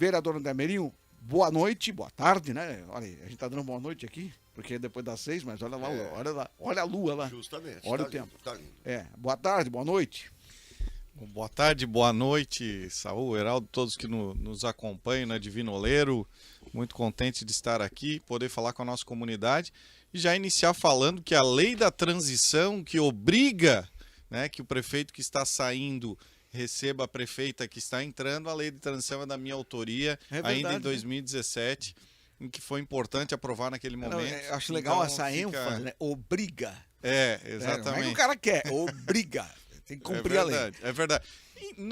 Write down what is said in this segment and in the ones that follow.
Vereador André Meirinho, boa noite, boa tarde, né? Olha, a gente tá dando boa noite aqui, porque é depois das 6, mas olha lá, olha lá, olha a lua lá. Justamente. Olha tá o tempo. Tá lindo. Boa tarde, boa noite. Boa tarde, boa noite, Saúl, Heraldo, todos que nos acompanham, né, Divino Oleiro. Muito contente de estar aqui, poder falar com a nossa comunidade e já iniciar falando que a lei da transição que obriga, né, que o prefeito que está saindo receba a prefeita que está entrando, a lei de transição é da minha autoria, verdade, ainda em né? 2017, em que foi importante aprovar naquele momento. Eu acho legal Então, essa ênfase, né? Obriga. Exatamente. Não é que o cara quer, obriga. Tem que cumprir a lei. É verdade.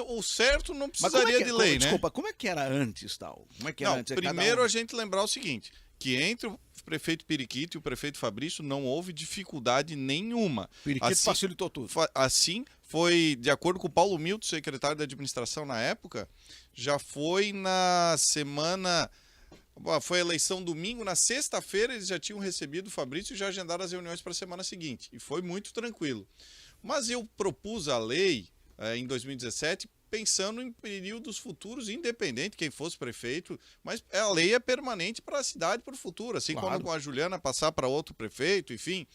O certo não Mas como precisaria de lei, né? Desculpa, como é que era antes, tal? Como é que era Não, antes? primeiro a gente lembrar o seguinte, que entre o prefeito Periquito e o prefeito Fabrício não houve dificuldade nenhuma. Periquito facilitou tudo. Assim, foi, de acordo com o Paulo Milton, secretário da administração na época, já foi na semana... Foi a eleição domingo, na sexta-feira eles já tinham recebido o Fabrício e já agendaram as reuniões para a semana seguinte. E foi muito tranquilo. Mas eu propus a lei em 2017 pensando em períodos futuros, independente de quem fosse prefeito, mas a lei é permanente para a cidade, para o futuro, assim Claro. como com a Juliana passar para outro prefeito, enfim,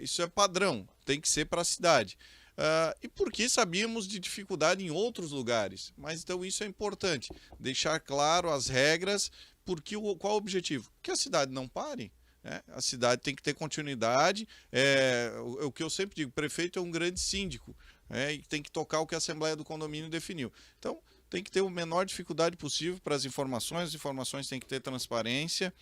isso é padrão, tem que ser para a cidade. E porque sabíamos de dificuldade em outros lugares, mas então isso é importante, deixar claro as regras, porque qual o objetivo? Que a cidade não pare. A cidade tem que ter continuidade, o que eu sempre digo, o prefeito é um grande síndico, e tem que tocar o que a Assembleia do Condomínio definiu. Então, tem que ter a menor dificuldade possível para as informações têm que ter transparência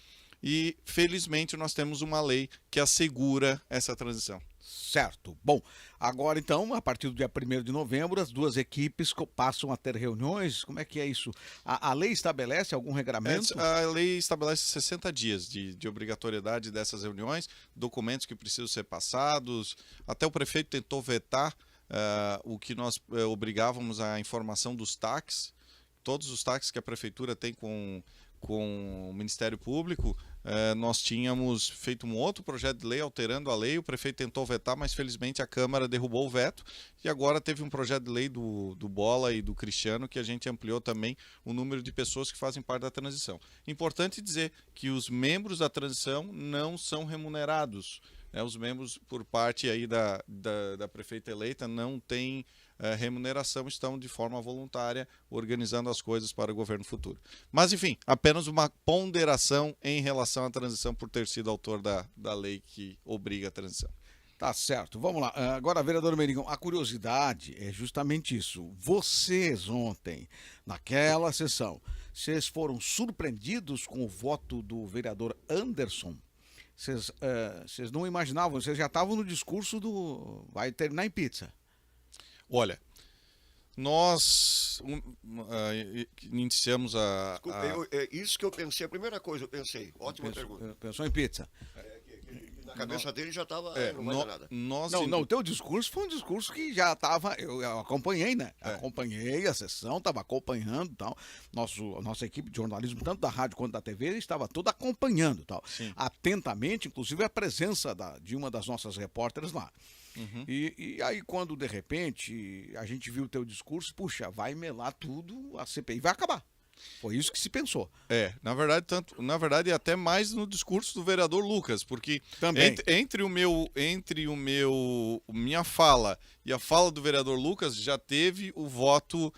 e, felizmente, nós temos uma lei que assegura essa transição. Certo. Bom, agora então, a partir do dia 1º de novembro, as duas equipes passam a ter reuniões. Como é que é isso? A lei estabelece algum regramento? A lei estabelece 60 dias de obrigatoriedade dessas reuniões, documentos que precisam ser passados. Até o prefeito tentou vetar o que nós obrigávamos a informação dos TACs, todos os TACs que a prefeitura tem com o Ministério Público. Nós tínhamos feito um outro projeto de lei alterando a lei, o prefeito tentou vetar, mas felizmente a Câmara derrubou o veto e agora teve um projeto de lei do Bola e do Cristiano que a gente ampliou também o número de pessoas que fazem parte da transição. Importante dizer que os membros da transição não são remunerados, né? Os membros por parte aí da prefeita eleita não têm remuneração, estão de forma voluntária organizando as coisas para o governo futuro. Mas, enfim, apenas uma ponderação em relação à transição por ter sido autor da lei que obriga a transição. Tá certo, vamos lá. Agora, vereador Meirinho, a curiosidade é justamente isso. Vocês ontem, naquela sessão, vocês foram surpreendidos com o voto do vereador Anderson? Vocês não imaginavam, vocês já estavam no discurso do vai terminar em pizza. Olha, nós iniciamos Desculpa, isso que eu pensei, a primeira coisa eu pensei, ótima pergunta. Pensou em pizza? Na cabeça dele já estava, não vai dar nada. Não, o teu discurso foi um discurso que já estava, eu acompanhei, né? Acompanhei a sessão, estava acompanhando e tal. Nossa equipe de jornalismo, tanto da rádio quanto da TV, estava toda acompanhando tal. Sim. Atentamente, inclusive a presença de uma das nossas repórteres lá. Uhum. E aí, quando de repente a gente viu o teu discurso, puxa, vai melar tudo, a CPI vai acabar. Foi isso que se pensou. Na verdade, até mais no discurso do vereador Lucas, porque Também. entre minha fala e a fala do vereador Lucas já teve o voto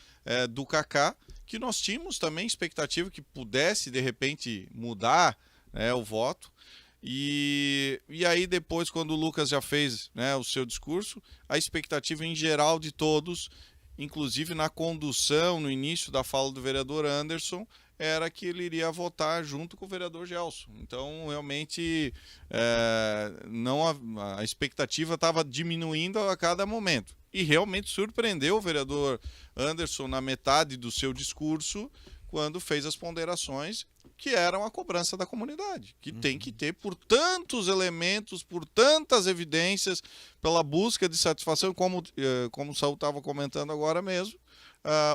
do Kaká, que nós tínhamos também expectativa que pudesse de repente mudar, né, o voto. E aí depois, quando o Lucas já fez, né, o seu discurso, a expectativa em geral de todos, inclusive na condução, no início da fala do vereador Anderson, era que ele iria votar junto com o vereador Gelson. Então, realmente, a expectativa estava diminuindo a cada momento. E realmente surpreendeu o vereador Anderson na metade do seu discurso, quando fez as ponderações que eram a cobrança da comunidade, que tem que ter por tantos elementos, por tantas evidências, pela busca de satisfação, como o Saúl estava comentando agora mesmo.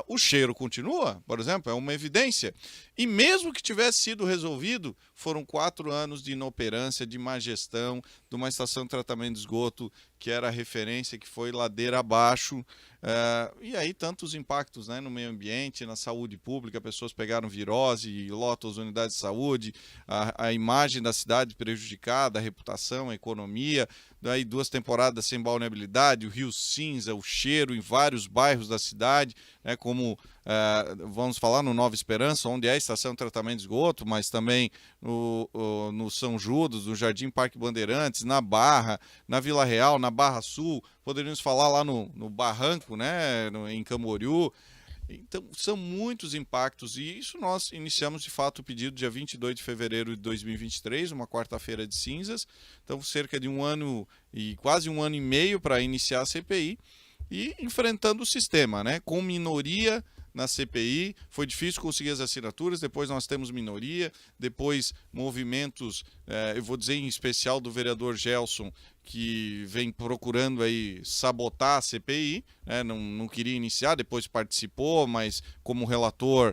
O cheiro continua, por exemplo, é uma evidência. E mesmo que tivesse sido resolvido, foram 4 anos de inoperância, de má gestão, de uma estação de tratamento de esgoto que era a referência, que foi ladeira abaixo. E aí tantos impactos, né, no meio ambiente, na saúde pública, pessoas pegaram virose, lotam as unidades de saúde, a imagem da cidade prejudicada, a reputação, a economia, daí 2 temporadas sem balneabilidade, o rio cinza, o cheiro em vários bairros da cidade, né, como vamos falar no Nova Esperança, onde é a estação de tratamento de esgoto, mas também no São Judas, no Jardim Parque Bandeirantes, na Barra, na Vila Real, na Barra Sul, poderíamos falar lá no Barranco, né, em Camboriú. Então, são muitos impactos e isso nós iniciamos de fato o pedido dia 22 de fevereiro de 2023, uma quarta-feira de cinzas. Então, cerca de 1 ano e quase 1 ano e meio para iniciar a CPI e enfrentando o sistema, né, com minoria na CPI, foi difícil conseguir as assinaturas, depois nós temos minoria, depois movimentos, eu vou dizer em especial do vereador Gelson, que vem procurando aí sabotar a CPI, né? Não queria iniciar, depois participou, mas como relator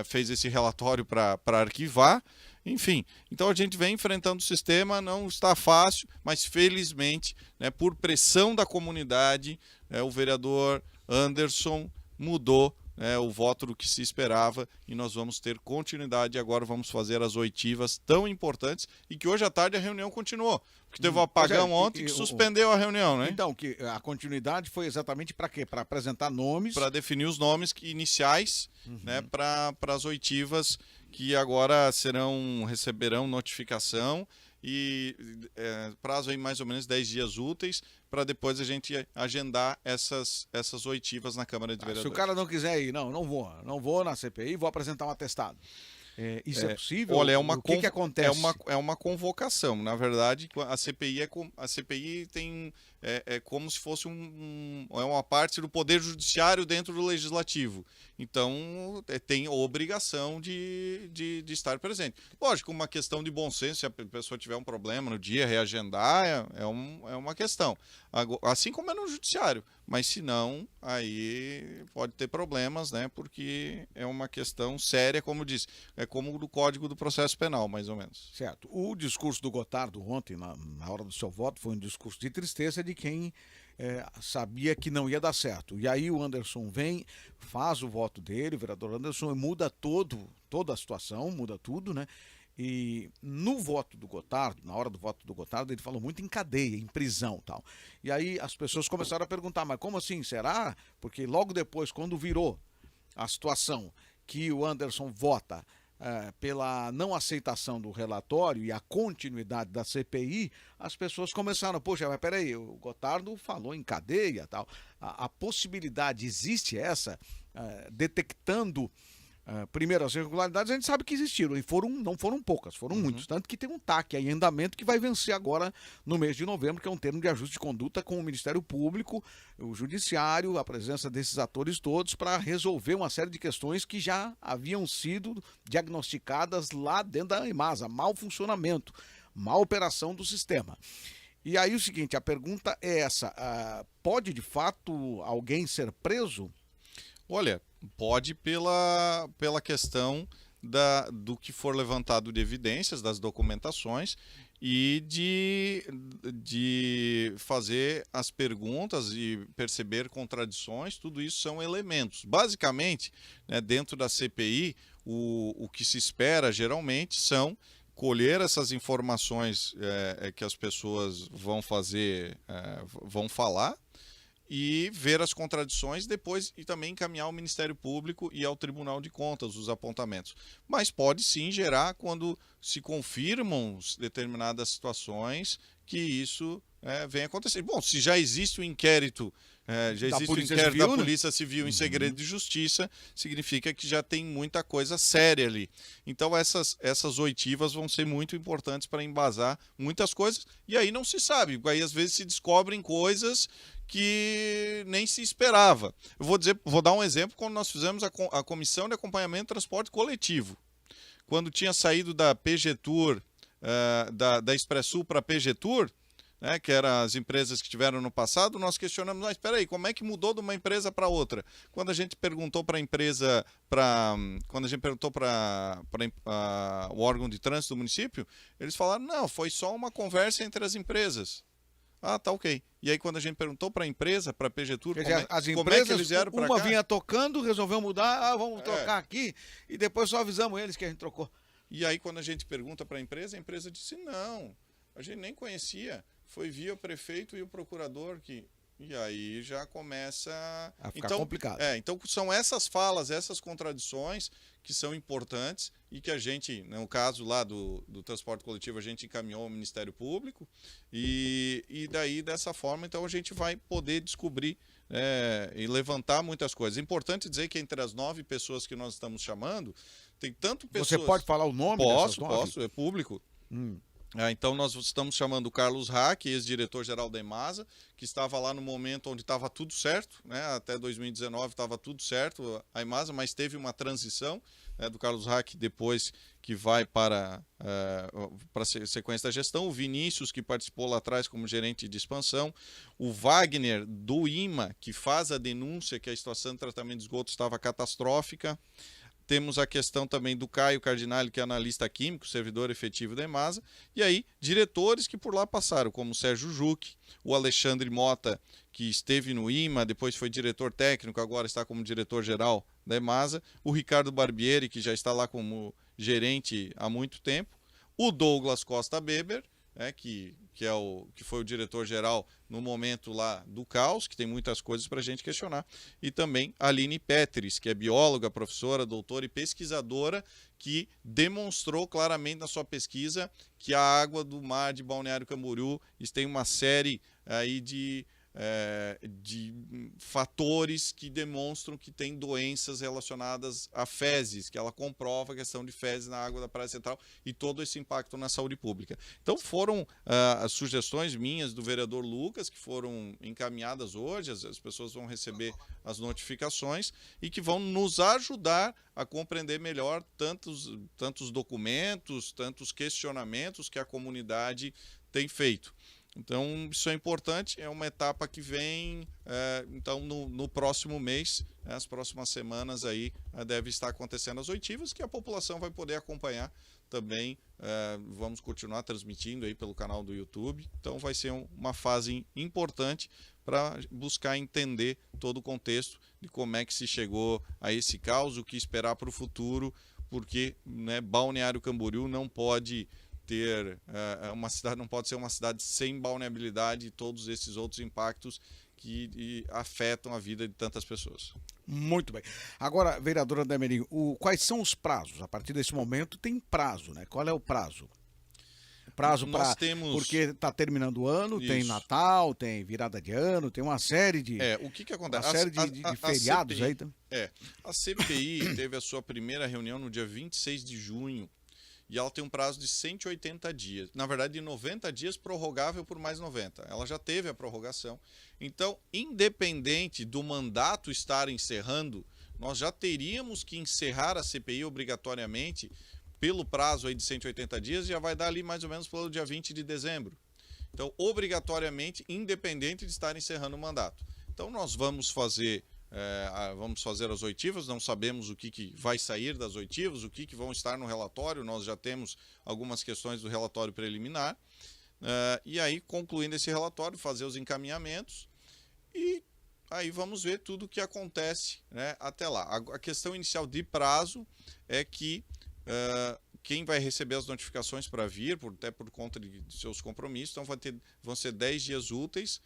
fez esse relatório para arquivar. Enfim, então a gente vem enfrentando o sistema, não está fácil, mas felizmente, né, por pressão da comunidade, o vereador Anderson mudou o voto do que se esperava e nós vamos ter continuidade. Agora vamos fazer as oitivas tão importantes e que hoje à tarde a reunião continuou. Porque teve um apagão ontem que suspendeu a reunião, né? Então, que a continuidade foi exatamente para quê? Para apresentar nomes? Para definir os nomes iniciais, né, para as oitivas que agora receberão notificação e prazo aí mais ou menos 10 dias úteis para depois a gente agendar essas oitivas na Câmara de Vereadores. Se o cara não quiser ir, não vou na CPI, vou apresentar um atestado. Isso é possível? Olha, o que acontece? É uma convocação. Na verdade, a CPI tem como se fosse uma parte do Poder Judiciário dentro do Legislativo. Então, tem a obrigação de estar presente. Lógico, uma questão de bom senso, se a pessoa tiver um problema no dia, reagendar, é uma questão. Assim como é no Judiciário. Mas se não, aí pode ter problemas, né? Porque é uma questão séria, como eu disse. É como do Código do Processo Penal, mais ou menos. Certo. O discurso do Gotardo ontem, na hora do seu voto, foi um discurso de tristeza de quem sabia que não ia dar certo. E aí o Anderson vem, faz o voto dele, o vereador Anderson, e muda toda a situação, muda tudo, né? E no voto do Gotardo, na hora do voto do Gotardo, ele falou muito em cadeia, em prisão e tal. E aí as pessoas começaram a perguntar, mas como assim, será? Porque logo depois, quando virou a situação que o Anderson vota pela não aceitação do relatório e a continuidade da CPI, as pessoas começaram, poxa, mas peraí, o Gotardo falou em cadeia e tal. A possibilidade existe essa, detectando primeiro, as irregularidades a gente sabe que existiram, e não foram poucas, foram muitos. Tanto que tem um TAC aí em andamento que vai vencer agora no mês de novembro, que é um termo de ajuste de conduta com o Ministério Público, o Judiciário, a presença desses atores todos, para resolver uma série de questões que já haviam sido diagnosticadas lá dentro da EMASA, mau funcionamento, má operação do sistema. E aí o seguinte, a pergunta é essa, pode de fato alguém ser preso? Olha, pode pela questão do que for levantado de evidências, das documentações e de fazer as perguntas e perceber contradições, tudo isso são elementos. Basicamente, né, dentro da CPI, o que se espera geralmente são colher essas informações que as pessoas vão falar, e ver as contradições depois e também encaminhar ao Ministério Público e ao Tribunal de Contas os apontamentos. Mas pode sim gerar, quando se confirmam determinadas situações, que isso venha acontecer. Bom, se já existe o inquérito, da Polícia Civil em segredo de justiça, significa que já tem muita coisa séria ali. Então essas oitivas vão ser muito importantes para embasar muitas coisas, e aí não se sabe, aí às vezes se descobrem coisas que nem se esperava. Eu vou dar um exemplo, quando nós fizemos a Comissão de Acompanhamento e Transporte Coletivo. Quando tinha saído da PG Tour, da Expressul para a PG Tour, né, que eram as empresas que tiveram no passado, nós questionamos, mas espera aí, como é que mudou de uma empresa para outra? Quando a gente perguntou para a empresa, quando a gente perguntou para o órgão de trânsito do município, eles falaram, não, foi só uma conversa entre as empresas. Ah, tá ok. E aí quando a gente perguntou para a empresa, para a PGTUR, Quer como dizer, as como é que empresas, eles vieram para uma cá? vinha tocando, resolveu mudar, vamos É. trocar aqui, e depois só avisamos eles que a gente trocou. E aí quando a gente pergunta para a empresa disse não, a gente nem conhecia, foi via o prefeito e o procurador que... E aí já começa... A ficar complicado. Então são essas falas, essas contradições que são importantes e que a gente, no caso lá do transporte coletivo, a gente encaminhou ao Ministério Público e daí dessa forma então a gente vai poder descobrir e levantar muitas coisas. É importante dizer que entre as 9 pessoas que nós estamos chamando, tem tanto pessoas... Você pode falar o nome dessas 9? Posso, é público. Então nós estamos chamando o Carlos Hack, ex-diretor-geral da EMASA, que estava lá no momento onde estava tudo certo, né? Até 2019 estava tudo certo a EMASA, mas teve uma transição, né, do Carlos Hack depois que vai para a sequência da gestão, o Vinícius, que participou lá atrás como gerente de expansão, o Wagner do IMA, que faz a denúncia que a situação de tratamento de esgoto estava catastrófica. Temos a questão também do Caio Cardinale, que é analista químico, servidor efetivo da EMASA, e aí diretores que por lá passaram, como o Sérgio Juque, o Alexandre Mota, que esteve no IMA, depois foi diretor técnico, agora está como diretor-geral da EMASA, o Ricardo Barbieri, que já está lá como gerente há muito tempo, o Douglas Costa Beber, que foi o diretor-geral no momento lá do caos, que tem muitas coisas para a gente questionar, e também a Aline Petris, que é bióloga, professora, doutora e pesquisadora, que demonstrou claramente na sua pesquisa que a água do mar de Balneário Camboriú tem uma série aí de fatores que demonstram que tem doenças relacionadas a fezes, que ela comprova a questão de fezes na água da Praia Central e todo esse impacto na saúde pública. Então foram as sugestões minhas do vereador Lucas, que foram encaminhadas hoje, as pessoas vão receber as notificações e que vão nos ajudar a compreender melhor tantos documentos, tantos questionamentos que a comunidade tem feito. Então, isso é importante, é uma etapa que vem, então, no próximo mês, as próximas semanas aí, deve estar acontecendo as oitivas, que a população vai poder acompanhar também, vamos continuar transmitindo aí pelo canal do YouTube, então vai ser uma fase importante para buscar entender todo o contexto de como é que se chegou a esse caos, o que esperar para o futuro, porque, né, Balneário Camboriú não pode uma cidade, não pode ser uma cidade sem balneabilidade e todos esses outros impactos que afetam a vida de tantas pessoas. Muito bem. Agora, vereador André Meirinho, quais são os prazos? A partir desse momento tem prazo, né? Qual é o prazo? O prazo para... Porque está terminando o ano, tem Natal, tem virada de ano, tem uma série de... o que acontece? Uma série de feriados CPI, aí. A CPI teve a sua primeira reunião no dia 26 de junho, e ela tem um prazo de 180 dias. Na verdade, de 90 dias, prorrogável por mais 90. Ela já teve a prorrogação. Então, independente do mandato estar encerrando, nós já teríamos que encerrar a CPI obrigatoriamente pelo prazo aí de 180 dias, e já vai dar ali mais ou menos pelo dia 20 de dezembro. Então, obrigatoriamente, independente de estar encerrando o mandato. Então, nós vamos fazer as oitivas, não sabemos o que vai sair das oitivas, o que vão estar no relatório, nós já temos algumas questões do relatório preliminar, e aí, concluindo esse relatório, fazer os encaminhamentos, e aí vamos ver tudo o que acontece, né, até lá. A questão inicial de prazo é que quem vai receber as notificações para vir, até por conta de seus compromissos, então vão ser 10 dias úteis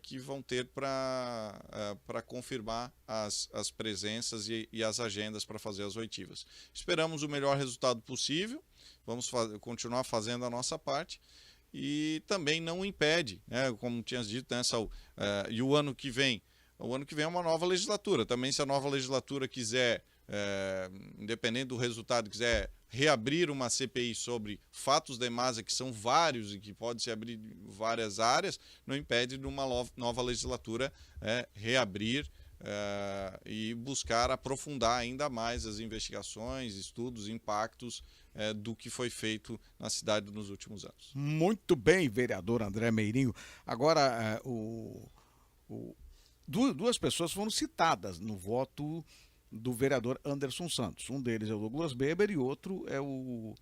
que vão ter para confirmar as presenças e as agendas para fazer as oitivas. Esperamos o melhor resultado possível, vamos continuar fazendo a nossa parte, e também não impede, né, como tinha dito, e o ano que vem é uma nova legislatura. Também, se a nova legislatura quiser, independente do resultado, quiser reabrir uma CPI sobre fatos da EMASA, que são vários e que pode se abrir várias áreas, não impede de uma nova legislatura reabrir e buscar aprofundar ainda mais as investigações, estudos, impactos do que foi feito na cidade nos últimos anos. Muito bem, vereador André Meirinho. Agora, duas pessoas foram citadas no voto do vereador Anderson Santos. Um deles é o Douglas Beber e outro é o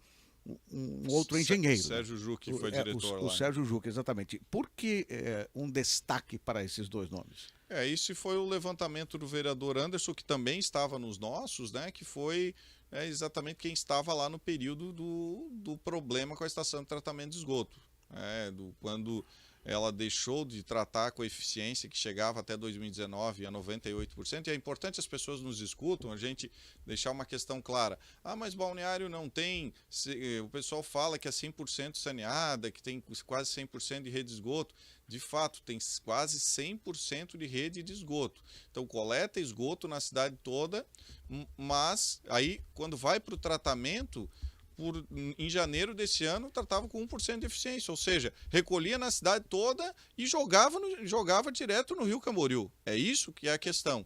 um outro engenheiro. Sérgio Juc, que foi diretor o lá. Sérgio Juc, exatamente. Por que um destaque para esses dois nomes? Esse foi o levantamento do vereador Anderson, que também estava nos nossos, né? Que foi exatamente quem estava lá no período do problema com a estação de tratamento de esgoto. Quando ela deixou de tratar com a eficiência que chegava até 2019 a 98%. E é importante as pessoas nos escutam, a gente deixar uma questão clara. Mas Balneário não tem... O pessoal fala que é 100% saneada, que tem quase 100% de rede de esgoto. De fato, tem quase 100% de rede de esgoto. Então, coleta esgoto na cidade toda, mas aí, quando vai para o tratamento... em janeiro desse ano, tratava com 1% de eficiência, ou seja, recolhia na cidade toda e jogava direto no Rio Camboriú. É isso que é a questão.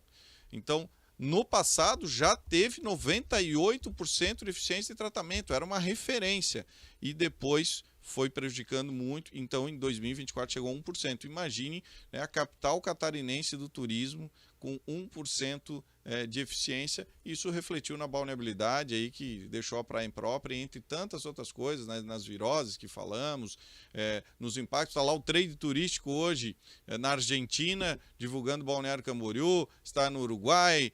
Então, no passado, já teve 98% de eficiência de tratamento, era uma referência. E depois foi prejudicando muito, então em 2024 chegou a 1%. Imagine, né, a capital catarinense do turismo com 1% de eficiência. Isso refletiu na balneabilidade aí, que deixou a praia imprópria, entre tantas outras coisas, né, nas viroses que falamos, nos impactos. Está lá o trade turístico hoje na Argentina, divulgando Balneário Camboriú, está no Uruguai,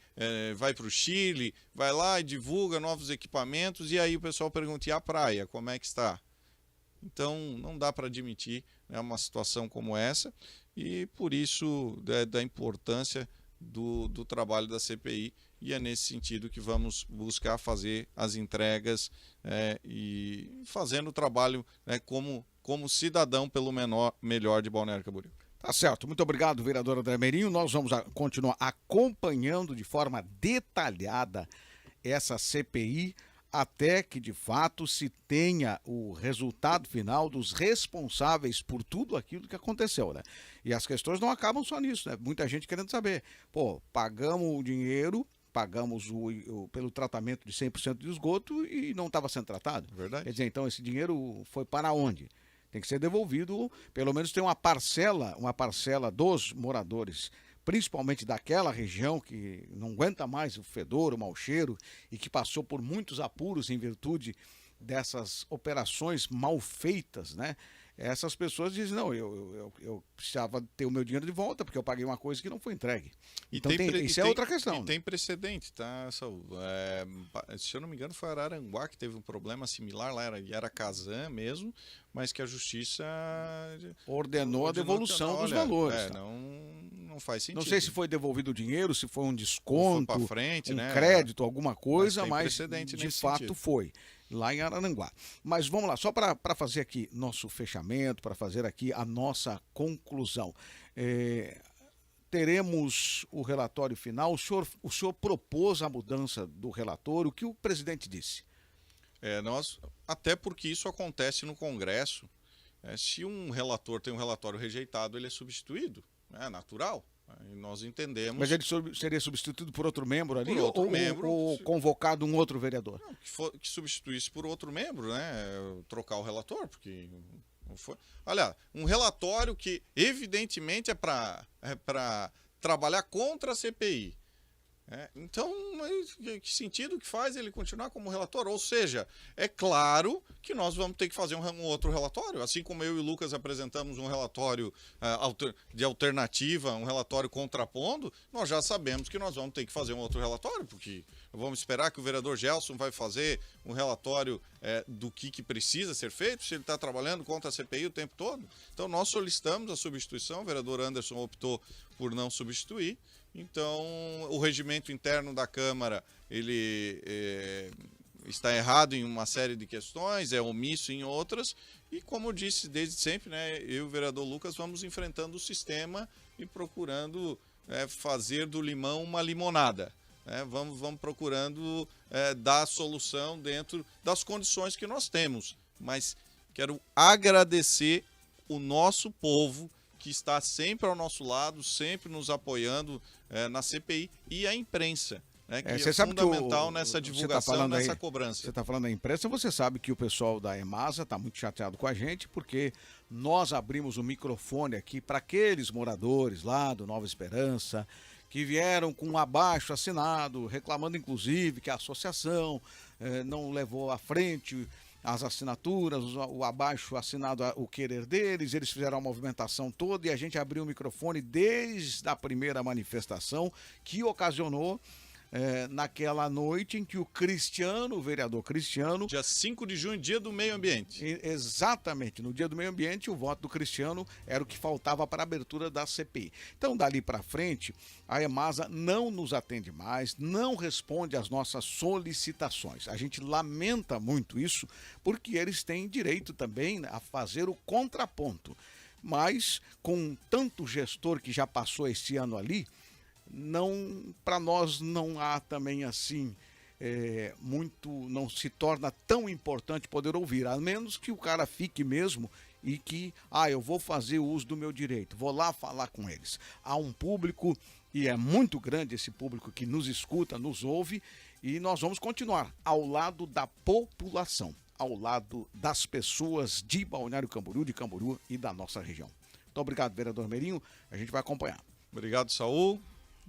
vai para o Chile, vai lá e divulga novos equipamentos, e aí o pessoal pergunta, e a praia, como é que está? Então, não dá para admitir, né, uma situação como essa, e por isso da importância do trabalho da CPI, e é nesse sentido que vamos buscar fazer as entregas e fazendo o trabalho, né, como cidadão pelo melhor de Balneário Camboriú. Tá certo, muito obrigado, vereador André Meirinho. Nós vamos continuar acompanhando de forma detalhada essa CPI, até que de fato se tenha o resultado final dos responsáveis por tudo aquilo que aconteceu, né? E as questões não acabam só nisso, né? Muita gente querendo saber, pagamos o dinheiro, pagamos pelo tratamento de 100% de esgoto e não estava sendo tratado. Verdade. Quer dizer, então esse dinheiro foi para onde? Tem que ser devolvido, pelo menos tem uma parcela dos moradores, principalmente daquela região que não aguenta mais o fedor, o mau cheiro, e que passou por muitos apuros em virtude dessas operações mal feitas, né? Essas pessoas dizem, não, eu precisava ter o meu dinheiro de volta, porque eu paguei uma coisa que não foi entregue. Então isso é outra questão. E tem precedente, tá, Saúl? Se eu não me engano, foi Araranguá que teve um problema similar, lá era Casan mesmo, mas que a justiça ordenou a devolução dos valores. Tá? Não faz sentido. Não sei se foi devolvido o dinheiro, se foi um desconto, foi pra frente, um crédito, alguma coisa, mas de fato sentido. foi. Lá em Araranguá. Mas vamos lá, só para fazer aqui nosso fechamento, para fazer aqui a nossa conclusão. Teremos o relatório final. O senhor propôs a mudança do relatório. O que o presidente disse? Até porque isso acontece no Congresso. Se um relator tem um relatório rejeitado, ele é substituído. É natural. E nós entendemos... Mas ele seria substituído por outro membro ali? Por outro membro. Ou convocado um outro vereador? Não, que substituísse por outro membro, né? Trocar o relator, porque... Olha, um relatório que evidentemente é para trabalhar contra a CPI. Então, que sentido que faz ele continuar como relator? Ou seja, é claro que nós vamos ter que fazer um outro relatório, assim como eu e o Lucas apresentamos um relatório de alternativa, um relatório contrapondo, nós já sabemos que nós vamos ter que fazer um outro relatório, porque vamos esperar que o vereador Gelson vai fazer um relatório do que precisa ser feito, se ele está trabalhando contra a CPI o tempo todo. Então, nós solicitamos a substituição, o vereador Anderson optou por não substituir. Então, o regimento interno da Câmara, ele está errado em uma série de questões, é omisso em outras, e como eu disse desde sempre, né, eu e o vereador Lucas vamos enfrentando o sistema e procurando fazer do limão uma limonada. Vamos procurando dar solução dentro das condições que nós temos. Mas quero agradecer o nosso povo, que está sempre ao nosso lado, sempre nos apoiando na CPI, e a imprensa, né, que é fundamental nessa divulgação, nessa cobrança. Você está falando da imprensa, você sabe que o pessoal da EMASA está muito chateado com a gente, porque nós abrimos o microfone aqui para aqueles moradores lá do Nova Esperança, que vieram com um abaixo assinado, reclamando inclusive que a associação não levou à frente as assinaturas, o abaixo assinado, o querer deles, eles fizeram a movimentação toda e a gente abriu o microfone desde a primeira manifestação que ocasionou naquela noite em que o vereador Cristiano... Dia 5 de junho, dia do meio ambiente. Exatamente, no dia do meio ambiente, o voto do Cristiano era o que faltava para a abertura da CPI. Então, dali para frente, a EMASA não nos atende mais, não responde às nossas solicitações. A gente lamenta muito isso, porque eles têm direito também a fazer o contraponto. Mas, com tanto gestor que já passou esse ano ali, para nós não há também assim não se torna tão importante poder ouvir, a menos que o cara fique mesmo e que eu vou fazer o uso do meu direito, vou lá falar com eles. Há um público, e é muito grande esse público que nos escuta, nos ouve, e nós vamos continuar ao lado da população, ao lado das pessoas de Balneário Camboriú, de Camboriú e da nossa região. Muito obrigado, vereador Meirinho, a gente vai acompanhar. Obrigado, Saul.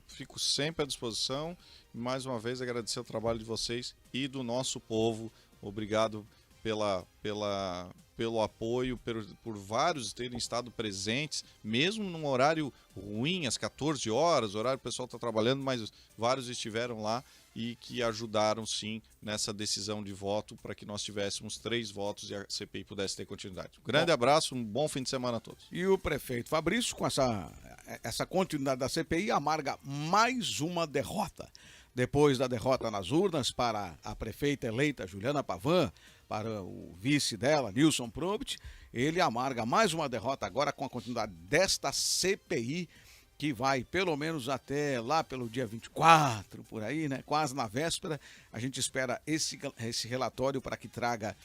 Fico sempre à disposição e mais uma vez agradecer o trabalho de vocês e do nosso povo. Obrigado pelo apoio, por vários terem estado presentes, mesmo num horário ruim, às 14 horas, o horário que o pessoal está trabalhando, mas vários estiveram lá e que ajudaram sim nessa decisão de voto para que nós tivéssemos 3 votos e a CPI pudesse ter continuidade. Um grande abraço, um bom fim de semana a todos. E o prefeito Fabrício, com essa continuidade da CPI, amarga mais uma derrota. Depois da derrota nas urnas para a prefeita eleita Juliana Pavan, para o vice dela, Nilson Probst, ele amarga mais uma derrota agora com a continuidade desta CPI, que vai pelo menos até lá pelo dia 24, por aí, né? Quase na véspera. A gente espera esse relatório para que traga,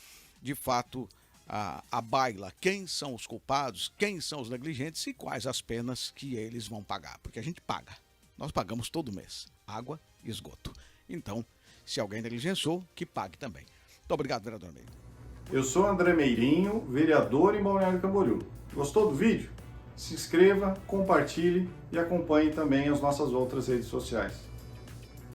de fato, a baila. Quem são os culpados, quem são os negligentes e quais as penas que eles vão pagar. Porque a gente paga. Nós pagamos todo mês. Água e esgoto. Então, se alguém negligenciou, que pague também. Muito obrigado, vereador Meirinho. Eu sou André Meirinho, vereador em Balneário Camboriú. Gostou do vídeo? Se inscreva, compartilhe e acompanhe também as nossas outras redes sociais.